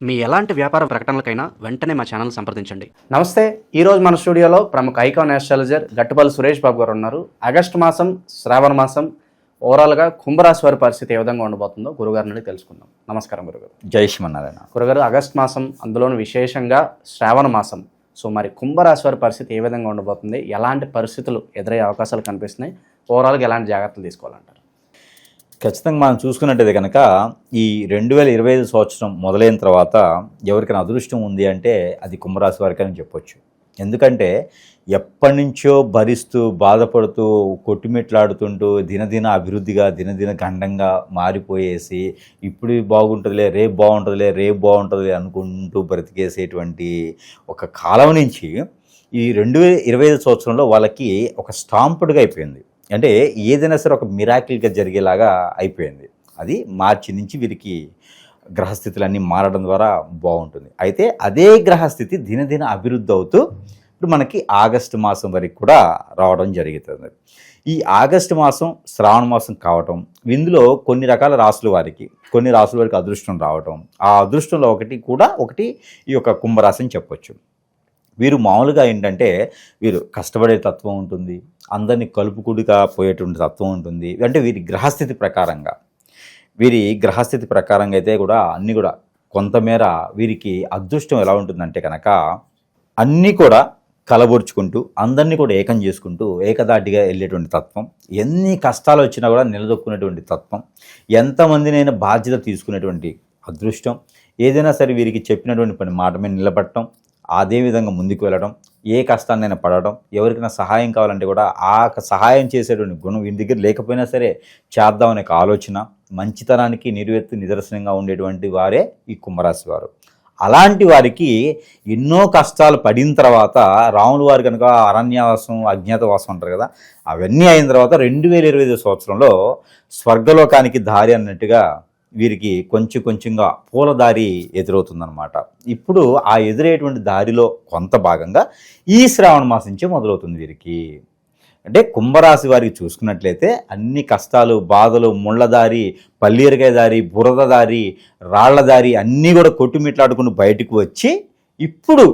మీ ఎలాంటి వ్యాపార ప్రకటనలకైనా వెంటనే మా ఛానల్ సంప్రదించండి. నమస్తే. ఈరోజు మన స్టూడియోలో ప్రముఖ ఐకాన్ ఆస్ట్రాలజర్ గట్టుపల్లి సురేష్ బాబు గారు ఉన్నారు. ఆగస్టు మాసం, శ్రావణ మాసం ఓవరాల్గా కుంభరాశి వారి పరిస్థితి ఏ విధంగా ఉండబోతుందో గురుగారి నుండి తెలుసుకుందాం. నమస్కారం గురుగారు. జై శ్రీమన్నారాయణ. గురుగారు, ఆగస్టు మాసం, అందులోనూ విశేషంగా శ్రావణ మాసం, సో మరి కుంభరాశి వారి పరిస్థితి ఏ విధంగా ఉండబోతుంది, ఎలాంటి పరిస్థితులు ఎదురయ్యే అవకాశాలు కనిపిస్తున్నాయి, ఓవరాల్గా ఎలాంటి జాగ్రత్తలు తీసుకోవాలంటారు? ఖచ్చితంగా మనం చూసుకున్నట్టయితే కనుక ఈ 2025 సంవత్సరం మొదలైన తర్వాత ఎవరికైనా అదృష్టం ఉంది అంటే అది కుంభరాశి వారికి అని చెప్పొచ్చు. ఎందుకంటే ఎప్పటి నుంచో భరిస్తూ బాధపడుతూ కొట్టుమిట్లాడుతుంటూ దినదిన అభివృద్ధిగా దినదిన గండంగా మారిపోయేసి ఇప్పుడు బాగుంటుందిలే రేపు బాగుంటుందిలే అనుకుంటూ బ్రతికేసేటువంటి ఒక కాలం నుంచి ఈ 2025 సంవత్సరంలో వాళ్ళకి ఒక స్టాంపుడ్గా అయిపోయింది. అంటే ఏదైనా సరే ఒక మిరాకిల్గా జరిగేలాగా అయిపోయింది. అది మార్చి నుంచి వీరికి గ్రహస్థితులన్నీ మారడం ద్వారా బాగుంటుంది. అయితే అదే గ్రహస్థితి దినదిన అభివృద్ధి అవుతూ ఇప్పుడు మనకి ఆగస్టు మాసం వరకు కూడా రావడం జరుగుతుంది. ఈ ఆగస్టు మాసం శ్రావణ మాసం కావటం, ఇందులో కొన్ని రకాల రాసుల వారికి అదృష్టం రావటం, ఆ అదృష్టంలో ఒకటి ఈ యొక్క కుంభరాశి అని చెప్పొచ్చు. వీరు మామూలుగా ఏంటంటే వీరు కష్టపడే తత్వం ఉంటుంది, అందరినీ కలుపుకుడిగా పోయేటువంటి తత్వం ఉంటుంది. అంటే వీరి గ్రహస్థితి ప్రకారంగా అయితే కూడా అన్నీ కూడా కొంతమేర వీరికి అదృష్టం ఎలా ఉంటుందంటే కనుక అన్నీ కూడా కలబొరుచుకుంటూ అందరినీ కూడా ఏకం చేసుకుంటూ ఏకదాటిగా వెళ్ళేటువంటి తత్వం, ఎన్ని కష్టాలు వచ్చినా కూడా నిలదొక్కునేటువంటి తత్వం, ఎంతమందినైనా బాధ్యత తీసుకునేటువంటి అదృష్టం, ఏదైనా సరే వీరికి చెప్పినటువంటి పని మాట మీద నిలబడటం, అదేవిధంగా ముందుకు వెళ్ళడం, ఏ కష్టాన్నైనా పడడం, ఎవరికైనా సహాయం కావాలంటే కూడా ఆ సహాయం చేసేటువంటి గుణం వీరి దగ్గర లేకపోయినా సరే చేద్దామనే ఆలోచన, మంచితనానికి నిదర్శనంగా ఉండేటువంటి వారే ఈ కుంభరాశి వారు. అలాంటి వారికి ఎన్నో కష్టాలు పడిన తర్వాత రాముల వారు కనుక అరణ్యవాసం అజ్ఞాతవాసం అంటారు కదా, అవన్నీ అయిన తర్వాత 2025 సంవత్సరంలో స్వర్గలోకానికి దారి అన్నట్టుగా వీరికి కొంచెంగా పూలదారి ఎదురవుతుందన్నమాట. ఇప్పుడు ఆ ఎదురయ్యేటువంటి దారిలో కొంత భాగంగా ఈ శ్రావణ మాసం నుంచి మొదలవుతుంది వీరికి. అంటే కుంభరాశి వారికి చూసుకున్నట్లయితే అన్ని కష్టాలు, బాధలు, ముళ్ళదారి, పల్లీరకాయ దారి, బురద దారి, రాళ్ల దారి అన్నీ కూడా కొట్టుమిట్లాడుకుని బయటకు వచ్చి ఇప్పుడు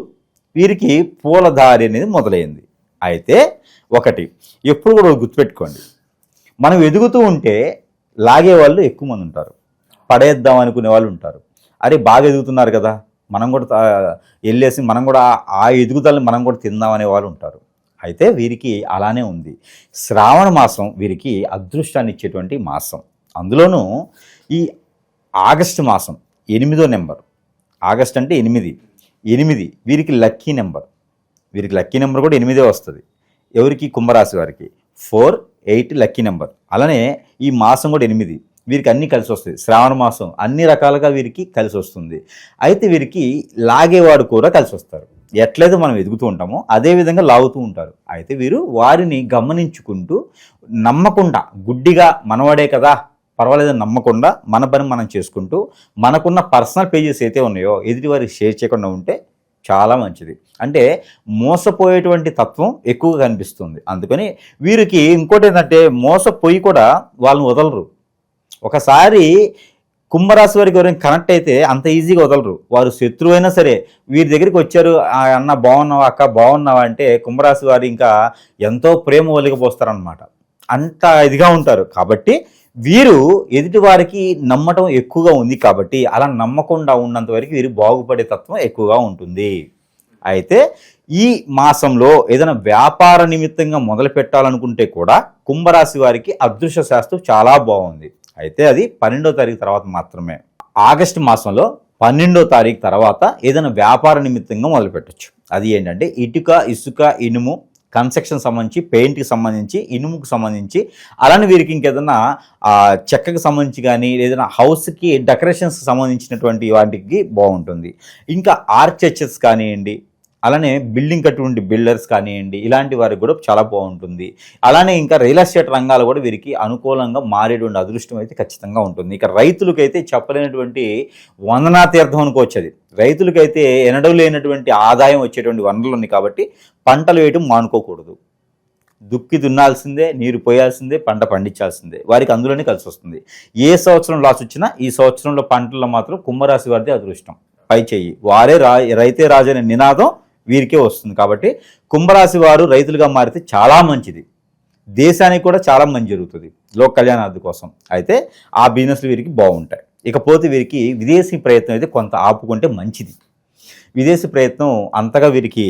వీరికి పూలదారి అనేది మొదలైంది. అయితే ఒకటి ఎప్పుడు కూడా గుర్తుపెట్టుకోండి, మనం ఎదుగుతూ ఉంటే లాగే వాళ్ళు ఎక్కువ మంది ఉంటారు, పడేద్దాం అనుకునే వాళ్ళు ఉంటారు. అరే బాగా ఎదుగుతున్నారు కదా, మనం కూడా వెళ్ళేసి మనం కూడా ఆ ఎదుగుదలని మనం కూడా తిందామనే వాళ్ళు ఉంటారు. అయితే వీరికి అలానే ఉంది. శ్రావణ మాసం వీరికి అదృష్టాన్ని ఇచ్చేటువంటి మాసం. అందులోనూ ఈ ఆగస్టు మాసం 8వ నెంబర్, ఆగస్ట్ అంటే 8 వీరికి లక్కీ నెంబర్. వీరికి లక్కీ నెంబర్ కూడా 8 వస్తుంది. ఎవరికి? కుంభరాశి వారికి 4, 8 లక్కీ నెంబర్. అలానే ఈ మాసం కూడా 8 వీరికి అన్నీ కలిసి వస్తుంది. శ్రావణ మాసం అన్ని రకాలుగా వీరికి కలిసి వస్తుంది. అయితే వీరికి లాగేవాడు కూడా కలిసి వస్తారు. ఎట్లయితే మనం ఎదుగుతూ ఉంటామో అదేవిధంగా లాగుతూ ఉంటారు. అయితే వీరు వారిని గమనించుకుంటూ నమ్మకుండా, గుడ్డిగా మనవాడే కదా పర్వాలేదని నమ్మకుండా మన పని మనం చేసుకుంటూ మనకున్న పర్సనల్ పేజెస్ అయితే ఉన్నాయో ఎదుటి వారికి షేర్ చేయకుండా ఉంటే చాలా మంచిది. అంటే మోసపోయేటువంటి తత్వం ఎక్కువగా కనిపిస్తుంది. అందుకని వీరికి ఇంకోటి ఏంటంటే మోసపోయి కూడా వాళ్ళని వదలరు. ఒకసారి కుంభరాశి వారికి ఎవరైనా కనెక్ట్ అయితే అంత ఈజీగా వదలరు. వారు శత్రువు అయినా సరే వీరి దగ్గరికి వచ్చారు, అన్న బాగున్నావా, అక్క బాగున్నావా అంటే కుంభరాశి వారు ఇంకా ఎంతో ప్రేమ ఒలిగిపోస్తారనమాట. అంత ఇదిగా ఉంటారు. కాబట్టి వీరు ఎదుటి వారికి నమ్మటం ఎక్కువగా ఉంది. కాబట్టి అలా నమ్మకుండా ఉన్నంత వరకు వీరు బాగుపడే తత్వం ఎక్కువగా ఉంటుంది. అయితే ఈ మాసంలో ఏదైనా వ్యాపార నిమిత్తంగా మొదలు పెట్టాలనుకుంటే కూడా కుంభరాశి వారికి అదృష్ట శాస్త్రం చాలా బాగుంది. అయితే అది 12వ తారీఖు తర్వాత మాత్రమే. ఆగస్టు మాసంలో 12వ తారీఖు తర్వాత ఏదైనా వ్యాపార నిమిత్తంగా మొదలు పెట్టచ్చు. అది ఏంటంటే ఇటుక, ఇసుక, ఇనుము, కన్స్ట్రక్షన్ సంబంధించి, పెయింట్కి సంబంధించి, ఇనుముకు సంబంధించి, అలానే వీరికి ఇంకేదైనా చెక్కకి సంబంధించి కానీ ఏదైనా హౌస్కి డెకరేషన్స్కి సంబంధించినటువంటి వాటికి బాగుంటుంది. ఇంకా ఆర్కిటెక్చర్స్ కానివ్వండి, అలానే బిల్డింగ్ కట్టుకుంటే బిల్డర్స్ కానివ్వండి, ఇలాంటి వారికి కూడా చాలా బాగుంటుంది. అలానే ఇంకా రియల్ ఎస్టేట్ రంగాలు కూడా వీరికి అనుకూలంగా మారేటువంటి అదృష్టం అయితే ఖచ్చితంగా ఉంటుంది. ఇక రైతులకైతే చెప్పలేనటువంటి వందనా తీర్థం అనుకోవచ్చు. అది రైతులకైతే ఎనడూ లేనటువంటి ఆదాయం వచ్చేటువంటి వనరులు ఉన్నాయి. కాబట్టి పంటలు వేయడం మానుకోకూడదు. దుక్కి దున్నాల్సిందే, నీరు పోయాల్సిందే, పంట పండించాల్సిందే. వారికి అందులోనే కలిసి వస్తుంది. ఏ సంవత్సరం లాస్ వచ్చినా ఈ సంవత్సరంలో పంటల్లో మాత్రం కుంభరాశి వారిది అదృష్టం. పై చెయ్యి, వారే రైతే రాజు అనే నినాదం వీరికే వస్తుంది. కాబట్టి కుంభరాశి వారు రైతులుగా మారితే చాలా మంచిది, దేశానికి కూడా చాలా మంచి జరుగుతుంది లోక కళ్యాణార్థి కోసం. అయితే ఆ బిజినెస్లు వీరికి బాగుంటాయి. ఇకపోతే వీరికి విదేశీ ప్రయత్నం అయితే కొంత ఆపుకుంటే మంచిది. విదేశీ ప్రయత్నం అంతగా వీరికి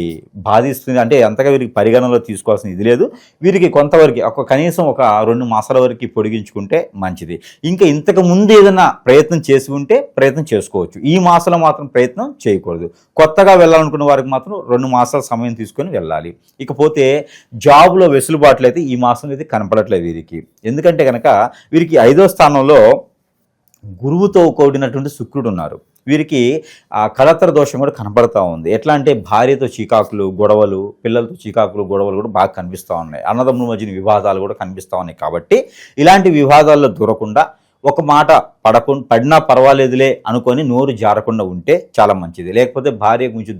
బాధిస్తుంది, అంటే అంతగా వీరికి పరిగణనలో తీసుకోవాల్సిన ఇది లేదు. వీరికి కొంతవరకు కనీసం ఒక 2 మాసాల వరకు పొడిగించుకుంటే మంచిది. ఇంకా ఇంతకు ముందు ఏదైనా ప్రయత్నం చేసి ఉంటే ప్రయత్నం చేసుకోవచ్చు. ఈ మాసంలో మాత్రం ప్రయత్నం చేయకూడదు. కొత్తగా వెళ్ళాలనుకున్న వారికి మాత్రం 2 మాసాల సమయం తీసుకొని వెళ్ళాలి. ఇకపోతే జాబ్లో వెసులుబాట్లు అయితే ఈ మాసంలో అయితే కనపడట్లేదు వీరికి. ఎందుకంటే కనుక వీరికి 5వ స్థానంలో గురువుతో కూడినటువంటి శుక్రుడు ఉన్నారు. వీరికి కళత్ర దోషం కూడా కనపడతా ఉంది. ఎట్లా అంటే భార్యతో చీకాకులు గొడవలు, పిల్లలతో చీకాకులు గొడవలు కూడా బాగా కనిపిస్తూ ఉన్నాయి. అన్నదమ్ముల మధ్యన వివాదాలు కూడా కనిపిస్తూ ఉన్నాయి. కాబట్టి ఇలాంటి వివాదాల్లో దూరకుండా, ఒక మాట పడినా పర్వాలేదులే అనుకొని నోరు జారకుండా ఉంటే చాలా మంచిది. లేకపోతే భార్య కొంచెం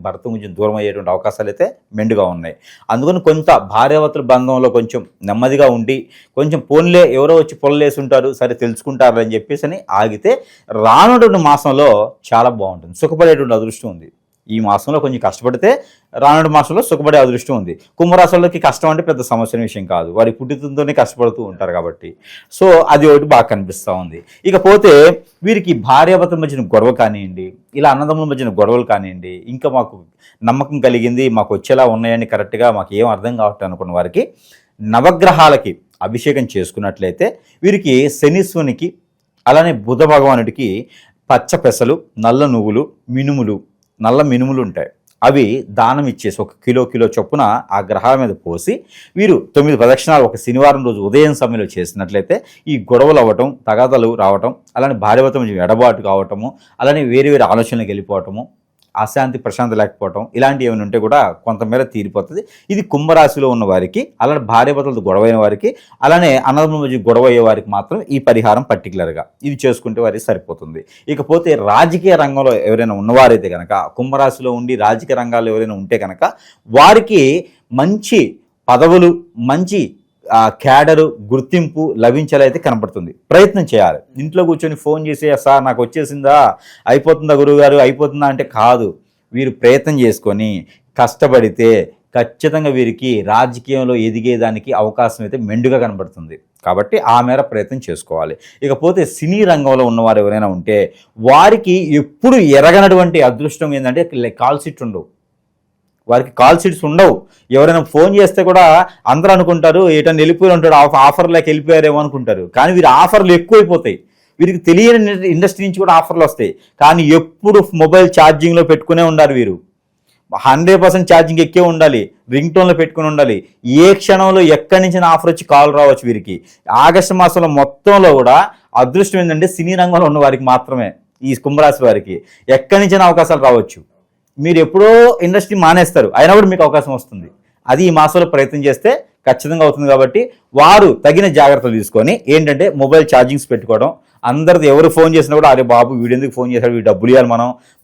భర్త కొంచెం దూరం అయ్యేటువంటి అవకాశాలు అయితే మెండుగా ఉన్నాయి. అందుకని కొంత భార్యాభర్తల బంధంలో కొంచెం నెమ్మదిగా ఉండి, కొంచెం పోన్లే ఎవరో వచ్చి పొలలేసి ఉంటారు సరే తెలుసుకుంటారు అని చెప్పేసి అని ఆగితే రానున్నటువంటి మాసంలో చాలా బాగుంటుంది, సుఖపడేటువంటి అదృష్టం ఉంది. ఈ మాసంలో కొంచెం కష్టపడితే రానున్న మాసంలో సుఖపడే అదృష్టం ఉంది. కుంభరాశులకి కష్టం అంటే పెద్ద సమస్య విషయం కాదు, వారి పుట్టుకతోనే కష్టపడుతూ ఉంటారు కాబట్టి. సో అది ఒకటి బాగా కనిపిస్తూ ఉంది. ఇకపోతే వీరికి భార్యాభర్తల మధ్యన గొడవ కానివ్వండి, ఇలా అన్నదమ్ముల మధ్యన గొడవలు కానివ్వండి, ఇంకా మాకు నమ్మకం కలిగింది, మాకు వచ్చేలా ఉన్నాయని కరెక్ట్గా మాకు ఏం అర్థం కావట్లేదు అనుకున్న వారికి నవగ్రహాలకి అభిషేకం చేసుకున్నట్లయితే వీరికి శనీశ్వనికి, అలానే బుధ భగవానుడికి పచ్చ పెసలు, నల్ల నువ్వులు, నల్ల మినుములు ఉంటాయి, అవి దానం ఇచ్చేసి 1 కిలో చొప్పున ఆ గ్రహాల మీద పోసి వీరు 9 ప్రదక్షిణాలు ఒక శనివారం రోజు ఉదయం సమయంలో చేసినట్లయితే ఈ గొడవలు అవ్వటం, తగాదాలు రావటం, అలానే భార్యాభర్తల మధ్య ఎడబాటు కావటము, అలానే వేరే ఆలోచనలకు వెళ్ళిపోవటము, అశాంతి ప్రశాంతి లేకపోవటం, ఇలాంటివి ఏమైనా ఉంటే కూడా కొంతమేర తీరిపోతుంది. ఇది కుంభరాశిలో ఉన్న వారికి, అలానే భార్యాభర్తలతో గొడవైన వారికి, అలానే అన్నదమ్ముల మధ్య గొడవ అయ్యే వారికి మాత్రం ఈ పరిహారం పర్టికులర్గా ఇది చేసుకుంటే వారికి సరిపోతుంది. ఇకపోతే రాజకీయ రంగంలో ఎవరైనా ఉన్నవారైతే కనుక, కుంభరాశిలో ఉండి రాజకీయ రంగాల్లో ఎవరైనా ఉంటే కనుక వారికి మంచి పదవులు, మంచి క్యాడరు, గుర్తింపు లభించాలైతే కనపడుతుంది. ప్రయత్నం చేయాలి. ఇంట్లో కూర్చొని ఫోన్ చేసి సార్ నాకు వచ్చేసిందా, అయిపోతుందా గురువుగారు, అయిపోతుందా అంటే కాదు. వీరు ప్రయత్నం చేసుకొని కష్టపడితే ఖచ్చితంగా వీరికి రాజకీయంలో ఎదిగేదానికి అవకాశం అయితే మెండుగా కనబడుతుంది. కాబట్టి ఆ మేర ప్రయత్నం చేసుకోవాలి. ఇకపోతే సినీ రంగంలో ఉన్నవారు ఎవరైనా ఉంటే వారికి ఎప్పుడు ఎరగనటువంటి అదృష్టం ఏంటంటే కాల్ షీట్ ఉండవు, వారికి కాల్ షీట్స్ ఉండవు. ఎవరైనా ఫోన్ చేస్తే కూడా అందరూ అనుకుంటారు ఏటన్నా వెళ్ళిపోయి ఉంటాడు, ఆఫర్లోకి వెళ్ళిపోయారేమో అనుకుంటారు. కానీ వీరి ఆఫర్లు ఎక్కువైపోతాయి. వీరికి తెలియని ఇండస్ట్రీ నుంచి కూడా ఆఫర్లు వస్తాయి. కానీ ఎప్పుడు మొబైల్ ఛార్జింగ్లో పెట్టుకునే ఉండాలి. వీరు 100% ఛార్జింగ్ ఎక్కే ఉండాలి, రింగ్ టోన్లో పెట్టుకుని ఉండాలి. ఏ క్షణంలో ఎక్కడి నుంచి ఆఫర్ వచ్చి కాల్ రావచ్చు. వీరికి ఆగస్టు మాసంలో మొత్తంలో కూడా అదృష్టం ఏంటంటే సినీ రంగంలో ఉన్న వారికి మాత్రమే, ఈ కుంభరాశి వారికి ఎక్కడి నుంచి అవకాశాలు రావచ్చు. మీరు ఎప్పుడో ఇండస్ట్రీ మానేస్తారు, అయినా కూడా మీకు అవకాశం వస్తుంది. అది ఈ మాసంలో ప్రయత్నం చేస్తే ఖచ్చితంగా అవుతుంది. కాబట్టి వారు తగిన జాగ్రత్తలు తీసుకొని ఏంటంటే మొబైల్ ఛార్జింగ్స్ పెట్టుకోవడం, అందరిది ఎవరు ఫోన్ చేసినా కూడా అరే బాబు వీడెందుకు ఫోన్ చేశాడు, వీడు డబ్బులు ఇవ్వాలి,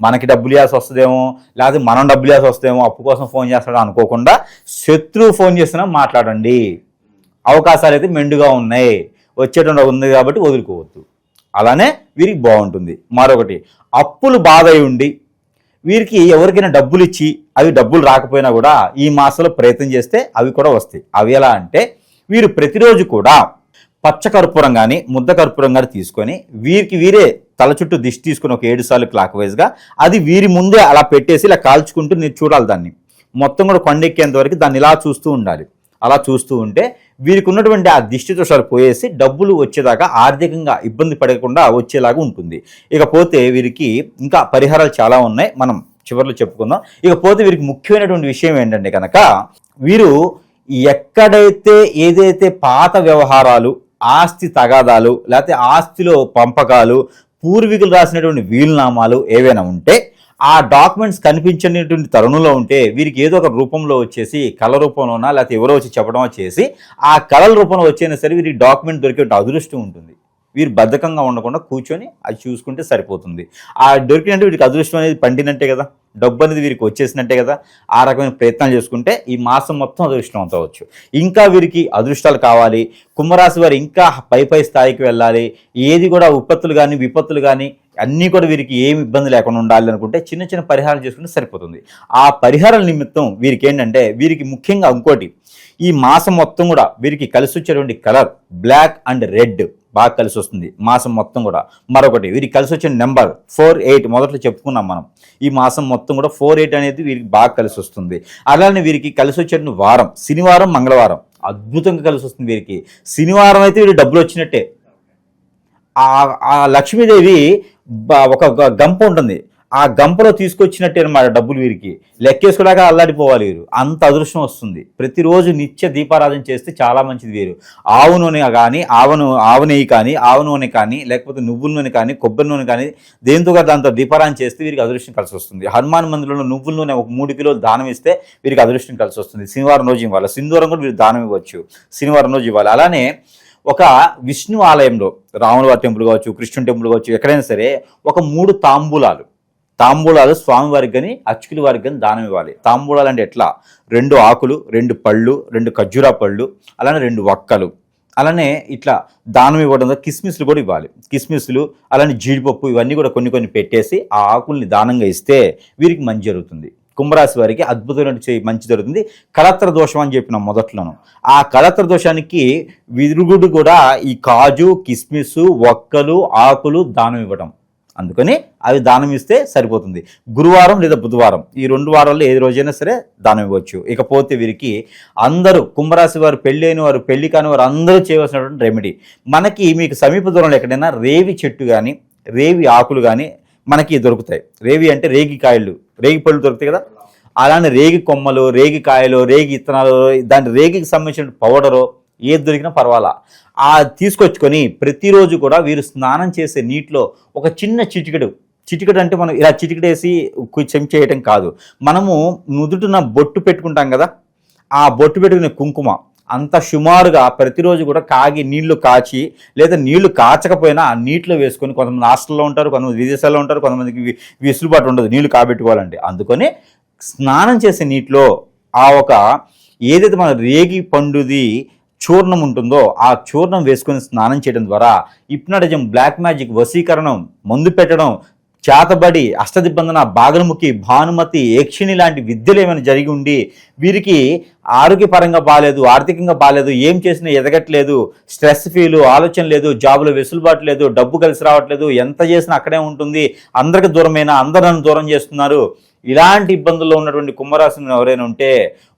మనకి డబ్బులు ఇవ్వాల్సి వస్తుందేమో, లేకపోతే మనం డబ్బులు ఇవ్వాల్సి వస్తుందేమో, అప్పు కోసం ఫోన్ చేస్తాడో అనుకోకుండా శత్రువు ఫోన్ చేసినా మాట్లాడండి. అవకాశాలు అయితే మెండుగా ఉన్నాయి, వచ్చేటువంటి ఉంది కాబట్టి వదులుకోవద్దు. అలానే వీరికి బాగుంటుంది. మరొకటి, అప్పులు బాధ ఉండి వీరికి ఎవరికైనా డబ్బులు ఇచ్చి అవి డబ్బులు రాకపోయినా కూడా ఈ మాసంలో ప్రయత్నం చేస్తే అవి కూడా వస్తాయి. అవి ఎలా అంటే వీరు ప్రతిరోజు కూడా పచ్చ కర్పూరం కానీ ముద్ద కర్పూరం కానీ తీసుకొని వీరికి వీరే తల చుట్టూ దిష్టి తీసుకుని ఒక 7 సార్లు క్లాక్ వైజ్గా అది వీరి ముందే అలా పెట్టేసి ఇలా కాల్చుకుంటూ నేను చూడాలి. దాన్ని మొత్తం కూడా కొండెక్కేంత వరకు దాన్ని ఇలా చూస్తూ ఉండాలి. అలా చూస్తూ ఉంటే వీరికి ఉన్నటువంటి ఆ దిష్టి దోషాలు పోయేసి డబ్బులు వచ్చేదాకా ఆర్థికంగా ఇబ్బంది పడకుండా వచ్చేలాగా ఉంటుంది. ఇకపోతే వీరికి ఇంకా పరిహారాలు చాలా ఉన్నాయి, మనం చివరిలో చెప్పుకుందాం. ఇకపోతే వీరికి ముఖ్యమైనటువంటి విషయం ఏంటంటే కనుక వీరు ఎక్కడైతే ఏదైతే పాత వ్యవహారాలు, ఆస్తి తగాదాలు, లేకపోతే ఆస్తిలో పంపకాలు, పూర్వీకులు రాసినటువంటి వీలునామాలు ఏవైనా ఉంటే ఆ డాక్యుమెంట్స్ కనిపించినటువంటి తరుణంలో ఉంటే వీరికి ఏదో ఒక రూపంలో వచ్చేసి కళ రూపంలోనా లేకపోతే ఎవరో వచ్చి చెప్పడమో చేసి ఆ కళల రూపంలో వచ్చైనా సరే వీరికి డాక్యుమెంట్ దొరికే అదృష్టం ఉంటుంది. వీరు బద్ధకంగా ఉండకుండా కూర్చొని అది చూసుకుంటే సరిపోతుంది. ఆ దొరికినట్టు వీరికి అదృష్టం అనేది పండినట్టే కదా, డబ్బు అనేది వీరికి వచ్చేసినట్టే కదా. ఆ రకమైన ప్రయత్నాలు చేసుకుంటే ఈ మాసం మొత్తం అదృష్టం అవ్వచ్చు. ఇంకా వీరికి అదృష్టాలు కావాలి, కుంభరాశి వారు ఇంకా పై స్థాయికి వెళ్ళాలి, ఏది కూడా విపత్తులు కానీ అన్నీ కూడా వీరికి ఏమి ఇబ్బంది లేకుండా ఉండాలి అనుకుంటే చిన్న చిన్న పరిహారం చేసుకుంటే సరిపోతుంది. ఆ పరిహారాల నిమిత్తం వీరికి ఏంటంటే, వీరికి ముఖ్యంగా ఇంకోటి, ఈ మాసం మొత్తం కూడా వీరికి కలిసి వచ్చేటువంటి కలర్ బ్లాక్ అండ్ రెడ్ బాగా కలిసి వస్తుంది మాసం మొత్తం కూడా. మరొకటి వీరికి కలిసి వచ్చిన నెంబర్ 48, మొదట్లో చెప్పుకున్నాం మనం. ఈ మాసం మొత్తం కూడా 48 అనేది వీరికి బాగా కలిసి వస్తుంది. అలానే వీరికి కలిసి వచ్చే వారం శనివారం, మంగళవారం అద్భుతంగా కలిసి వస్తుంది వీరికి. శనివారం అయితే వీరికి డబ్బులు వచ్చినట్టే. ఆ లక్ష్మీదేవి ఒక గంప ఉంటుంది, ఆ గంపలో తీసుకొచ్చినట్టే అనమాట డబ్బులు వీరికి. లెక్కేసుకోలేక అల్లాడిపోవాలి వీరు, అంత అదృష్టం వస్తుంది. ప్రతిరోజు నిత్య దీపారాధన చేస్తే చాలా మంచిది వీరు. ఆవు నూనె కానీ, ఆవు నెయ్యి కానీ, ఆవు నూనె కానీ, లేకపోతే నువ్వుల నూనె కానీ, కొబ్బరి నూనె కానీ, దేంతో దాంతో దీపారాధన చేస్తే వీరికి అదృష్టం కలిసి వస్తుంది. హనుమాన్ మందిరంలో నువ్వుల నూనె ఒక 3 కిలోలు దానం ఇస్తే వీరికి అదృష్టం కలిసి వస్తుంది. శనివారం రోజు ఇవ్వాలి. సింధూరం కూడా వీరు దానం ఇవ్వచ్చు, శనివారం రోజు ఇవ్వాలి. అలానే ఒక విష్ణు ఆలయంలో, రాములవారి టెంపుల్ కావచ్చు, కృష్ణుని టెంపుల్ కావచ్చు, ఎక్కడైనా సరే ఒక 3 తాంబూలాలు స్వామివారికి కానీ అర్చకుల వారికి కానీ దానం ఇవ్వాలి. తాంబూలాలు అంటే ఎట్లా, 2 ఆకులు, 2 పళ్ళు, 2 ఖర్జూరా పళ్ళు, అలానే 2 వక్కలు, అలానే ఇట్లా దానం ఇవ్వడం. కిస్మిస్లు కూడా ఇవ్వాలి. కిస్మిస్లు, అలానే జీడిపప్పు, ఇవన్నీ కూడా కొన్ని పెట్టేసి ఆ ఆకుల్ని దానంగా ఇస్తే వీరికి మంచి జరుగుతుంది. కుంభరాశి వారికి అద్భుతమైన మంచి జరుగుతుంది. కళత్ర దోషం అని చెప్పిన మొదట్లోను, ఆ కళత్ర దోషానికి విరుగుడు కూడా ఈ కాజు, కిస్మిస్, వక్కలు, ఆకులు దానం ఇవ్వడం. అందుకని అవి దానం ఇస్తే సరిపోతుంది. గురువారం లేదా బుధవారం, ఈ 2 వారాల్లో ఏ రోజైనా సరే దానం ఇవ్వచ్చు. ఇకపోతే వీరికి అందరూ కుంభరాశి వారు, పెళ్ళైన వారు, పెళ్లి కాని వారు అందరూ చేయవలసినటువంటి రెమెడీ, మనకి మీకు సమీప దూరంలో ఎక్కడైనా రేవి చెట్టు కానీ, రేవి ఆకులు కానీ మనకి దొరుకుతాయి. రేవి అంటే రేగి కాయలు, రేగి పళ్ళు దొరుకుతాయి కదా, అలానే రేగి కొమ్మలు, రేగి కాయలు, రేగి ఇత్తనాలు, దాని రేగికి సంబంధించిన పౌడరు ఏది దొరికినా పర్వాలా, ఆ తీసుకొచ్చుకొని ప్రతిరోజు కూడా వీరు స్నానం చేసే నీటిలో ఒక చిన్న చిటికెడు అంటే మనం ఇలా చిటికెడేసి చెంచేయటం కాదు, మనము నుదుటిన బొట్టు పెట్టుకుంటాం కదా, ఆ బొట్టు పెట్టుకునే కుంకుమ అంత సుమారుగా ప్రతిరోజు కూడా నీళ్లు కాచి, లేదా నీళ్లు కాచకపోయినా ఆ నీటిలో వేసుకొని, కొంతమంది హాస్టల్లో ఉంటారు, కొంతమంది విదేశాల్లో ఉంటారు, కొంతమందికి వెసులుబాటు ఉండదు నీళ్లు కాబెట్టుకోవాలంటే, అందుకని స్నానం చేసే నీటిలో ఆ ఒక ఏదైతే మన రేగి పండుది చూర్ణం ఉంటుందో ఆ చూర్ణం వేసుకొని స్నానం చేయడం ద్వారా హిప్నటిజం, బ్లాక్ మ్యాజిక్, వశీకరణం, మందు పెట్టడం, చేతబడి, అష్టదిబ్బందన, బాగలముఖి, భానుమతి, యక్షిణి లాంటి విద్యలు ఏమైనా జరిగి ఉండి వీరికి ఆరోగ్యపరంగా బాగాలేదు, ఆర్థికంగా బాగాలేదు, ఏం చేసినా ఎదగట్లేదు, స్ట్రెస్ ఫీలు, ఆలోచన లేదు, జాబులో వెసులుబాటు లేదు, డబ్బు కలిసి రావట్లేదు, ఎంత చేసినా అక్కడే ఉంటుంది, అందరికి దూరమైనా అందరూ నన్ను దూరం చేస్తున్నారు, ఇలాంటి ఇబ్బందుల్లో ఉన్నటువంటి కుంభరాశి ఎవరైనా ఉంటే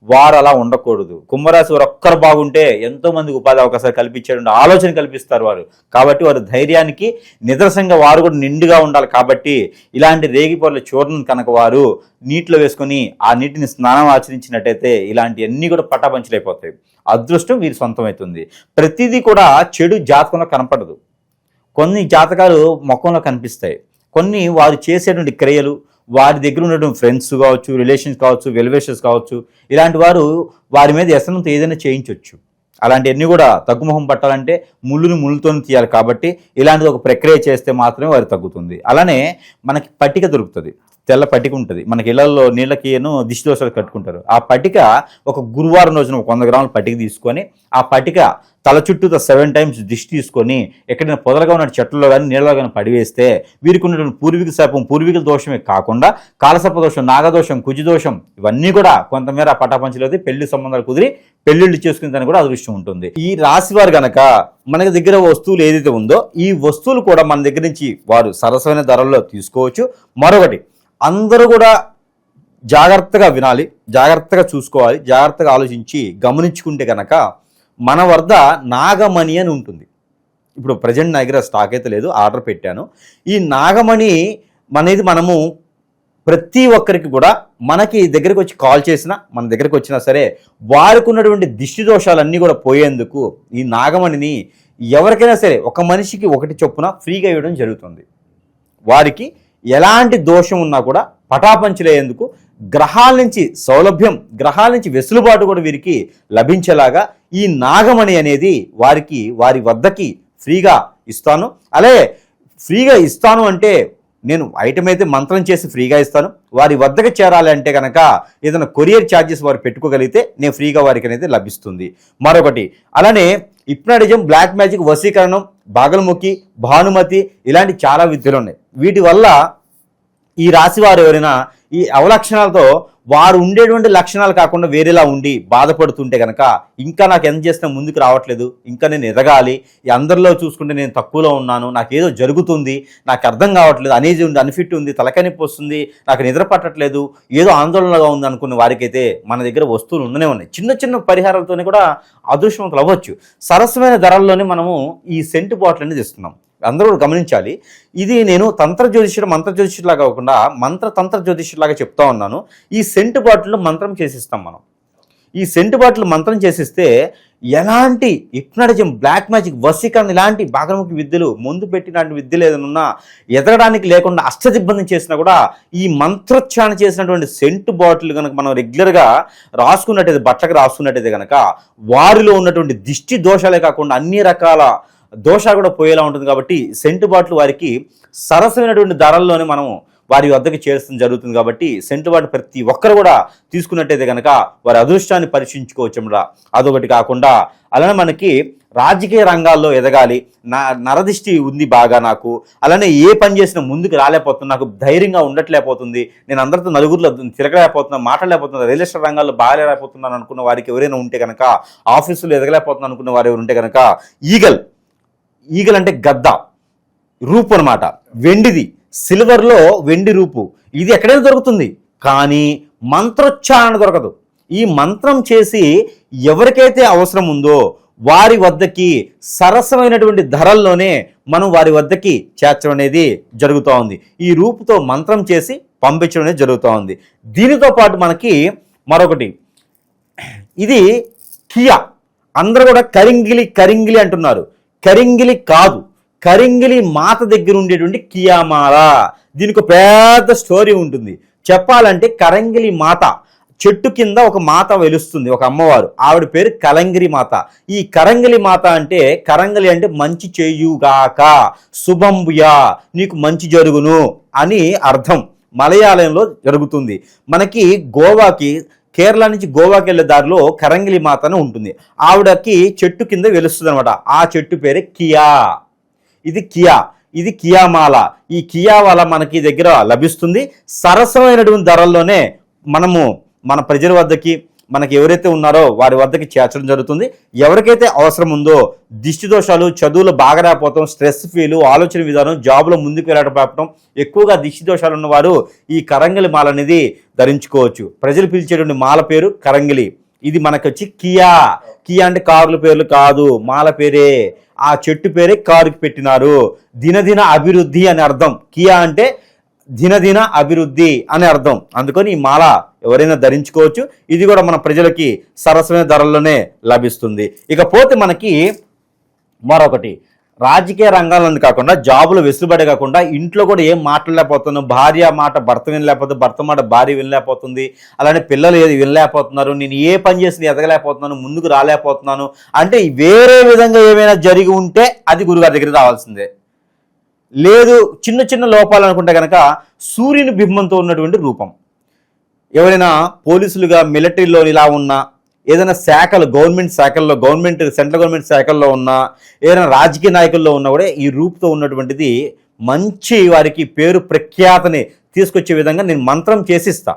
వారు అలా ఉండకూడదు. కుంభరాశి వారు ఒక్కరు బాగుంటే ఎంతో మందికి ఉపాధి అవకాశాలు కల్పించేటువంటి ఆలోచన కల్పిస్తారు వారు. కాబట్టి వారి ధైర్యానికి నిదర్శనంగా వారు కూడా నిండుగా ఉండాలి. కాబట్టి ఇలాంటి రేగిపొరల చూర్ణం కనుక వారు నీటిలో వేసుకొని ఆ నీటిని స్నానం ఆచరించినట్టయితే ఇలాంటివన్నీ కూడా పటాపంచలైపోతాయి. అదృష్టం వీరి సొంతమవుతుంది. ప్రతిదీ కూడా చెడు జాతకంలో కనపడదు. కొన్ని జాతకాలు ముఖంలో కనిపిస్తాయి. కొన్ని వారు చేసేటువంటి క్రియలు, వారి దగ్గర ఉన్నటువంటి ఫ్రెండ్స్ కావచ్చు, రిలేషన్స్ కావచ్చు, వెల్విషర్స్ కావచ్చు, ఇలాంటి వారు వారి మీద వ్యసనంతో ఏదైనా చేయించవచ్చు. అలాంటివన్నీ కూడా తగ్గుముఖం పట్టాలంటే ముళ్ళుతో తీయాలి. కాబట్టి ఇలాంటిది ఒక ప్రక్రియ చేస్తే మాత్రమే వారికి తగ్గుతుంది. అలానే మనకి పట్టిక దొరుకుతుంది, తెల్ల పట్టిక ఉంటుంది. మనకి ఇళ్లలో నీళ్ళకిను దిష్టి దోషాలు కట్టుకుంటారు. ఆ పట్టిక ఒక గురువారం రోజున 100 గ్రాముల పట్టిక తీసుకొని ఆ పట్టిక తల చుట్టూ 7 టైమ్స్ దిష్టి తీసుకొని ఎక్కడైనా పొదలుగా ఉన్న చెట్లలో కానీ నీళ్ళలో కానీ పడివేస్తే వీరికి ఉన్నటువంటి పూర్వీక శాపం, పూర్వీకుల దోషమే కాకుండా కాలసర్ప దోషం, నాగదోషం, కుజదోషం ఇవన్నీ కూడా కొంతమేర పటాపంచలేదు, పెళ్లి సంబంధాలు కుదిరి పెళ్లిళ్ళు చేసుకునే దానికి కూడా అదృష్టం ఉంటుంది. ఈ రాశి వారు గనక మనకి దగ్గర వస్తువులు ఏదైతే ఉందో ఈ వస్తువులు కూడా మన దగ్గర నుంచి వారు సరసమైన ధరల్లో తీసుకోవచ్చు. మరొకటి, అందరూ కూడా జాగ్రత్తగా వినాలి, జాగ్రత్తగా చూసుకోవాలి, జాగ్రత్తగా ఆలోచించి గమనించుకుంటే కనుక మన వద్ద నాగమణి అని ఉంటుంది. ఇప్పుడు ప్రజెంట్ నా దగ్గర స్టాక్ అయితే లేదు, ఆర్డర్ పెట్టాను. ఈ నాగమణి అనేది మనము ప్రతి ఒక్కరికి కూడా మనకి దగ్గరికి వచ్చి కాల్ చేసినా, మన దగ్గరికి వచ్చినా సరే వారికి ఉన్నటువంటి దిష్టి దోషాలన్నీ కూడా పోయేందుకు ఈ నాగమణిని ఎవరికైనా సరే ఒక మనిషికి 1 చొప్పున ఫ్రీగా ఇవ్వడం జరుగుతుంది. వారికి ఎలాంటి దోషం ఉన్నా కూడా పటాపంచలేందుకు గ్రహాల నుంచి సౌలభ్యం, గ్రహాల నుంచి వెసులుబాటు కూడా వీరికి లభించేలాగా ఈ నాగమణి అనేది వారికి వారి వద్దకి ఫ్రీగా ఇస్తాను. అలాగే ఫ్రీగా ఇస్తాను అంటే నేను ఐటమ్ అయితే మంత్రం చేసి ఫ్రీగా ఇస్తాను. వారి వద్దకు చేరాలి అంటే కనుక ఏదైనా కొరియర్ ఛార్జెస్ వారు పెట్టుకోగలిగితే నేను ఫ్రీగా వారికి అనేది లభిస్తుంది. మరొకటి, అలానే హిప్నాటిజం, బ్లాక్ మ్యాజిక్, వశీకరణం, బాగలముఖి, భానుమతి ఇలాంటి చాలా విద్యలు ఉన్నాయి. వీటి వల్ల ఈ రాశి వారు ఎవరైనా ఈ అవలక్షణాలతో వారు ఉండేటువంటి లక్షణాలు కాకుండా వేరేలా ఉండి బాధపడుతుంటే కనుక ఇంకా నాకు ఎంత చేసినా ముందుకు రావట్లేదు, ఇంకా నేను ఎదగాలి, ఈ అందరిలో చూసుకుంటే నేను తక్కువలో ఉన్నాను, నాకేదో జరుగుతుంది, నాకు అర్థం కావట్లేదు, అనేజీ ఉంది, అన్ఫిట్ ఉంది, తలకనిప్పి వస్తుంది, నాకు నిద్ర పట్టట్లేదు, ఏదో ఆందోళనగా ఉంది అనుకున్న వారికైతే మన దగ్గర వస్తువులు ఉండనే ఉన్నాయి. చిన్న చిన్న పరిహారాలతోనే కూడా అదృష్టవంతులు అవ్వచ్చు. సరసమైన ధరల్లోనే మనము ఈ సెంటు బాటిల్ అనేది ఇస్తున్నాం. అందరూ గమనించాలి. ఇది నేను తంత్ర జ్యోతిష్యుడు, మంత్ర జ్యోతిష్యులాగా కాకుండా తంత్ర జ్యోతిష్యులాగా చెప్తా ఉన్నాను. ఈ సెంటు బాటిల్ మంత్రం చేసిస్తాం మనం. ఈ సెంటు బాటిల్ మంత్రం చేసిస్తే ఎలాంటి హిప్నాటిజం, బ్లాక్ మ్యాజిక్, వశీకరణ ఇలాంటి బాగలముఖి విద్యలు, ముందు పెట్టినటువంటి విద్యలు ఏదైనా ఎదగడానికి లేకుండా అష్టదిబ్బంది చేసినా కూడా ఈ మంత్రోచ్చారణ చేసినటువంటి సెంటు బాటిల్ కనుక మనం రెగ్యులర్గా రాసుకున్నట్టయితే, బట్టలకు రాసుకున్నట్టయితే కనుక వారిలో ఉన్నటువంటి దిష్టి దోషాలే కాకుండా అన్ని రకాల దోషాలు కూడా పోయేలా ఉంటుంది. కాబట్టి సెంటు బాటిల్ వారికి సరసమైనటువంటి ధరల్లోనే మనం వారి వద్దకు చేర్చడం జరుగుతుంది. కాబట్టి సెంటు బాటిల్ ప్రతి ఒక్కరు కూడా తీసుకున్నట్టయితే కనుక వారి అదృష్టాన్ని పరీక్షించుకోవచ్చు. అదొకటి కాకుండా అలానే మనకి రాజకీయ రంగాల్లో ఎదగాలి, నరదిష్టి ఉంది బాగా నాకు, అలానే ఏ పని చేసినా ముందుకు రాలేకపోతున్నా, నాకు ధైర్యంగా ఉండట్లేకపోతుంది, నేను అందరితో నలుగురిలో తిరగలేకపోతున్నాను, మాట్లాడలేకపోతున్నాను, రియల్ ఎస్టేట్ రంగాల్లో బాగాలేకపోతున్నాను అనుకున్న వారికి ఎవరైనా ఉంటే కనుక, ఆఫీసులో ఎదగలేకపోతున్నాను అనుకున్న వారు ఎవరు ఉంటే కనుక ఈగల్ అంటే గద్ద రూపు అనమాట, వెండిది, సిల్వర్లో వెండి రూపు, ఇది ఎక్కడైనా దొరుకుతుంది. కానీ మంత్రోచ్చారణ దొరకదు. ఈ మంత్రం చేసి ఎవరికైతే అవసరం ఉందో వారి వద్దకి సరసమైనటువంటి ధరల్లోనే మనం వారి వద్దకి చేర్చడం అనేది జరుగుతూ ఉంది. ఈ రూపుతో మంత్రం చేసి పంపించడం అనేది జరుగుతూ ఉంది. దీనితో పాటు మనకి మరొకటి, ఇది కియా. అందరూ కూడా కరింగిలి అంటున్నారు. కరింగిలి కాదు, కరింగిలి మాత దగ్గర ఉండేటువంటి కియామాల. దీనికి పెద్ద స్టోరీ ఉంటుంది. చెప్పాలంటే కరంగిలి మాత చెట్టు కింద ఒక మాత వెలుస్తుంది, ఒక అమ్మవారు, ఆవిడ పేరు కలంగిరి మాత. ఈ కరంగిలి మాత అంటే, కరంగిలి అంటే మంచి చేయుగాక, శుభంబుయా, నీకు మంచి జరుగును అని అర్థం. మలయాళంలో జరుగుతుంది. మనకి కేరళ నుంచి గోవాకి వెళ్ళే దారిలో కరంగిలి మాత అని ఉంటుంది. ఆవిడకి చెట్టు కింద వెలుస్తుంది అనమాట. ఆ చెట్టు పేరే కియా. ఇది కియామాల. ఈ కియామాల మనకి దగ్గర లభిస్తుంది. సరసమైనటువంటి ధరల్లోనే మనము మన ప్రజల వద్దకి, మనకి ఎవరైతే ఉన్నారో వారి వద్దకి చేర్చడం జరుగుతుంది. ఎవరికైతే అవసరం ఉందో, దిష్టి దోషాలు, చదువులు బాగా రాకపోవడం, స్ట్రెస్ ఫీలు, ఆలోచన విధానం, జాబ్లో ముందుకు వెళ్ళడం, ఎక్కువగా దిష్టి దోషాలు ఉన్నవారు ఈ కరంగిలి మాల అనేది ధరించుకోవచ్చు. ప్రజలు పిలిచేటువంటి మాల పేరు కరంగిలి. ఇది మనకు వచ్చి కియా అంటే కారుల పేర్లు కాదు, మాల పేరే. ఆ చెట్టు పేరే కారుకి పెట్టినారు. దినదిన అభివృద్ధి అని అర్థం. కియా అంటే దినదిన అభివృద్ధి అని అర్థం. అందుకని ఈ మాల ఎవరైనా ధరించుకోవచ్చు. ఇది కూడా మన ప్రజలకి సరసమైన ధరల్లోనే లభిస్తుంది. ఇకపోతే మనకి మరొకటి, రాజకీయ రంగాలను కాకుండా, జాబులు వెసులుబడి కాకుండా, ఇంట్లో కూడా ఏం మాట్లాడలేకపోతున్నాం, భార్య మాట భర్త వినలేకపోతుంది, భర్త మాట భార్య వినలేకపోతుంది, అలానే పిల్లలు ఏది వినలేకపోతున్నారు, నేను ఏ పని చేసి ఎదగలేకపోతున్నాను, ముందుకు రాలేకపోతున్నాను అంటే వేరే విధంగా ఏమైనా జరిగి ఉంటే అది గురుగారి దగ్గర రావాల్సిందే. లేదు చిన్న చిన్న లోపాలు అనుకుంటే కనుక సూర్యుని బింబంతో ఉన్నటువంటి రూపం. ఎవరైనా పోలీసులుగా, మిలిటరీలో ఇలా ఉన్నా, ఏదైనా శాఖలు, సెంట్రల్ గవర్నమెంట్ శాఖల్లో ఉన్నా, ఏదైనా రాజకీయ నాయకుల్లో ఉన్నా కూడా ఈ రూపుతో ఉన్నటువంటిది మంచి వారికి పేరు ప్రఖ్యాతని తీసుకొచ్చే విధంగా నేను మంత్రం చేసిస్తా.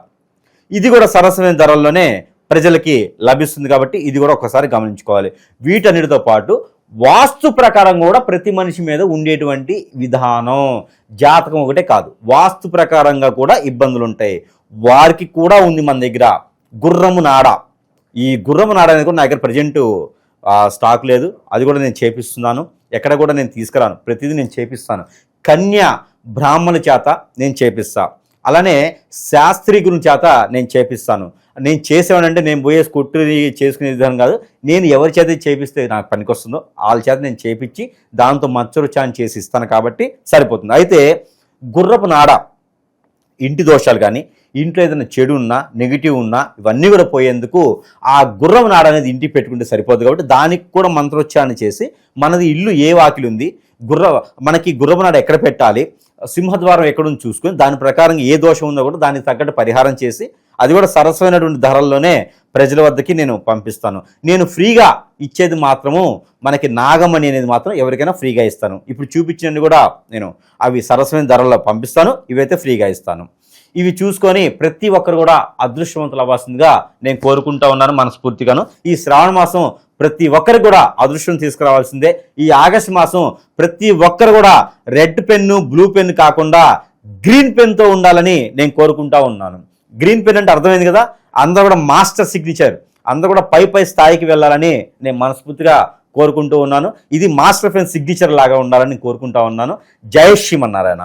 ఇది కూడా సరసమైన ధరల్లోనే ప్రజలకి లభిస్తుంది. కాబట్టి ఇది కూడా ఒకసారి గమనించుకోవాలి. వీటన్నిటితో పాటు వాస్తు ప్రకారం కూడా ప్రతి మనిషి మీద ఉండేటువంటి విధానం, జాతకం ఒకటే కాదు, వాస్తు ప్రకారంగా కూడా ఇబ్బందులు ఉంటాయి. వారికి కూడా ఉంది మన దగ్గర గుర్రము నాడ. ఈ గుర్రము నాడ అనేది కూడా నా దగ్గర ప్రజెంట్ స్టాక్ లేదు. అది కూడా నేను చేపిస్తున్నాను. ఎక్కడ కూడా నేను తీసుకురాను, ప్రతిదీ నేను చేపిస్తాను. కన్యా బ్రాహ్మణుల చేత నేను చేపిస్తా, అలానే శాస్త్రి గురించి చేత నేను చేపిస్తాను. నేను చేసేవాడంటే నేను పోయే కుట్టుని చేసుకునే విధానం కాదు. నేను ఎవరి చేత చేపిస్తే నాకు పనికొస్తుందో వాళ్ళ చేత నేను చేపించి దాంతో మచ్చరుచాన్ని చేసి ఇస్తాను. కాబట్టి సరిపోతుంది. అయితే గుర్రపు నాడ, ఇంటి దోషాలు కానీ, ఇంట్లో ఏదైనా చెడు ఉన్నా, నెగిటివ్ ఉన్నా, ఇవన్నీ కూడా పోయేందుకు ఆ గుర్రం నాడ అనేది ఇంటికి పెట్టుకుంటే సరిపోదు. కాబట్టి దానికి కూడా మంత్రోచ్చారణ చేసి, మనది ఇల్లు ఏ వాకిలి ఉంది, మనకి గుర్రపు నాడ ఎక్కడ పెట్టాలి, సింహద్వారం ఎక్కడుంది చూసుకొని దాని ప్రకారం ఏ దోషం ఉందో కూడా దానికి తగ్గట్టు పరిహారం చేసి అది కూడా సరసమైనటువంటి ధరల్లోనే ప్రజల వద్దకి నేను పంపిస్తాను. నేను ఫ్రీగా ఇచ్చేది మాత్రము మనకి నాగమణి అనేది మాత్రం ఎవరికైనా ఫ్రీగా ఇస్తాను. ఇప్పుడు చూపించినవి కూడా నేను అవి సరసమైన ధరల్లో పంపిస్తాను. ఇవైతే ఫ్రీగా ఇస్తాను. ఇవి చూసుకొని ప్రతి ఒక్కరు కూడా అదృష్టవంతులు అవ్వాల్సిందిగా నేను కోరుకుంటా ఉన్నాను మనస్ఫూర్తిగాను. ఈ శ్రావణ మాసం ప్రతి ఒక్కరికి కూడా అదృష్టం తీసుకురావాల్సిందే. ఈ ఆగస్టు మాసం ప్రతి ఒక్కరు కూడా రెడ్ పెన్ను బ్లూ పెన్ను కాకుండా గ్రీన్ పెన్తో ఉండాలని నేను కోరుకుంటా ఉన్నాను. గ్రీన్ పెన్ అంటే అర్థమైంది కదా, అందరూ కూడా మాస్టర్ సిగ్నేచర్, అందరూ కూడా పై స్థాయికి వెళ్ళాలని నేను మనస్ఫూర్తిగా కోరుకుంటూ ఉన్నాను. ఇది మాస్టర్ పెన్ సిగ్నేచర్ లాగా ఉండాలని కోరుకుంటా ఉన్నాను. జై శ్రీమన్నారాయణ.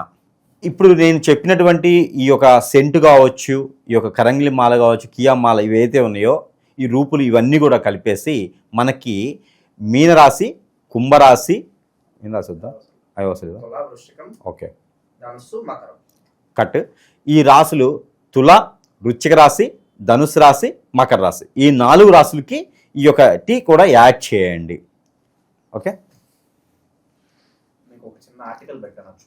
ఇప్పుడు నేను చెప్పినటువంటి ఈ యొక్క సెంటు కావచ్చు, ఈ యొక్క కరంగిలి మాల కావచ్చు, కియా మాల ఇవైతే ఉన్నాయో ఈ రూపులు ఇవన్నీ కూడా కలిపేసి మనకి మీనరాశి, కుంభరాశి, ఏం రాసి వద్దా అవి వస్తుంది ఓకే కట్. ఈ రాశులు తుల, వృశ్చిక రాశి, ధనుసు రాశి, మకర రాశి, ఈ 4 రాశులకి ఈ యొక్క టీ కూడా యాడ్ చేయండి. ఓకే, మీకు ఒక చిన్న ఆర్టికల్ పెట్టాను చూడండి.